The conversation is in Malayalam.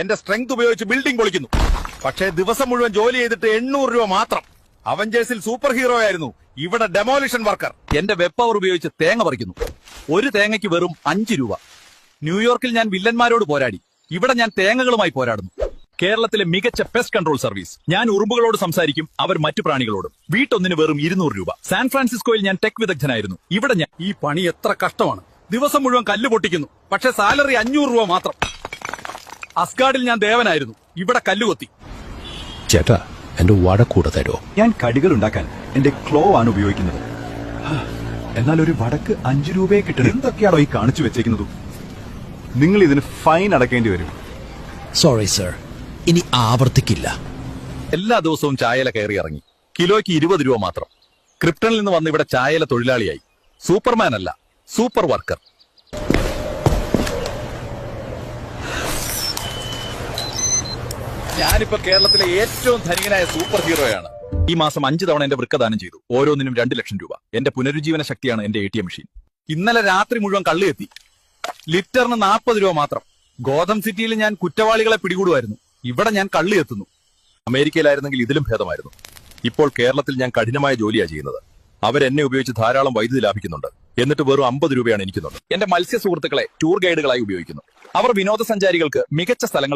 എന്റെ സ്ട്രെങ്ത് ഉപയോഗിച്ച് ബിൽഡിംഗ് പൊളിക്കുന്നു. പക്ഷേ ദിവസം മുഴുവൻ ജോലി ചെയ്തിട്ട് 800 രൂപ മാത്രം. അവഞ്ചേഴ്സിൽ സൂപ്പർ ഹീറോ ആയിരുന്നു, ഇവിടെ ഡെമോളിഷൻ വർക്കർ. എന്റെ വെബ് പവർ ഉപയോഗിച്ച് തേങ്ങ പറിക്കുന്നു. ഒരു തേങ്ങയ്ക്ക് വെറും 5 രൂപ. ന്യൂയോർക്കിൽ ഞാൻ വില്ലന്മാരോട് പോരാടി, ഇവിടെ ഞാൻ തേങ്ങകളുമായി പോരാടുന്നു. കേരളത്തിലെ മികച്ച പെസ്റ്റ് കൺട്രോൾ സർവീസ്. ഞാൻ ഉറുമ്പുകളോട് സംസാരിക്കും, അവർ മറ്റു പ്രാണികളോടും. വീട്ടൊന്നിന് വെറും 200 രൂപ. സാൻ ഫ്രാൻസിസ്കോയിൽ ഞാൻ ടെക് വിദഗ്ധനായിരുന്നു, ഇവിടെ ഞാൻ. ഈ പണി എത്ര കഷ്ടമാണ്. ദിവസം മുഴുവൻ കല്ല് പൊട്ടിക്കുന്നു, പക്ഷെ സാലറി 500 രൂപ മാത്രം. അസ്ഗാർഡിൽ ഞാൻ ദേവനായിരുന്നു, ഇവിടെ കല്ലുകൊത്തി. ചേട്ടാ, എന്റെ വടക്കൂടെ തരോ? ഞാൻ കടികൾ ഉണ്ടാക്കാൻ എന്റെ ക്ലോ ആണ് ഉപയോഗിക്കുന്നത്. എന്നാൽ ഒരു വടക്ക് 5 രൂപയെ കിട്ടണം. എന്തൊക്കെയാണോ ഈ കാണിച്ചു വെച്ചേക്കുന്നത്? നിങ്ങൾ ഇതിന് ഫൈൻ അടക്കേണ്ടി വരും. സോറി സർ, ഇനി ആവർത്തിക്കില്ല. എല്ലാ ദിവസവും ചായല കയറി ഇറങ്ങി. കിലോയ്ക്ക് 20 രൂപ മാത്രം. ക്രിപ്റ്റണിൽ നിന്ന് വന്ന് ഇവിടെ ചായല തൊഴിലാളിയായി. സൂപ്പർമാൻ അല്ല, സൂപ്പർ വർക്കർ. ഞാനിപ്പോ കേരളത്തിലെ ഏറ്റവും ധനികനായ സൂപ്പർ ഹീറോയാണ്. ഈ മാസം 5 തവണ എന്റെ വൃക്ക ദാനം ചെയ്തു. ഓരോന്നിനും 2 ലക്ഷം രൂപ. എന്റെ പുനരുജ്ജീവന ശക്തിയാണ് എന്റെ ATM മെഷീൻ. ഇന്നലെ രാത്രി മുഴുവൻ കള്ള് എത്തി. ലിറ്ററിന് 40 രൂപ മാത്രം. ഗോതം സിറ്റിയിൽ ഞാൻ കുറ്റവാളികളെ പിടികൂടുമായിരുന്നു, ഇവിടെ ഞാൻ കള്ള് എത്തുന്നു. അമേരിക്കയിലായിരുന്നെങ്കിൽ ഇതിലും ഭേദമായിരുന്നു. ഇപ്പോൾ കേരളത്തിൽ ഞാൻ കഠിനമായ ജോലിയാണ് ചെയ്യുന്നത്. അവരെന്നെ ഉപയോഗിച്ച് ധാരാളം വൈദ്യുതി ലാഭിക്കുന്നുണ്ട്. എന്നിട്ട് വെറും 50 രൂപയാണ് എനിക്കുള്ളത്. എന്റെ മത്സ്യ സുഹൃത്തുക്കളെ ടൂർ ഗൈഡുകളായി ഉപയോഗിക്കുന്നു. അവർ വിനോദസഞ്ചാരികൾക്ക് മികച്ച സ്ഥലങ്ങൾ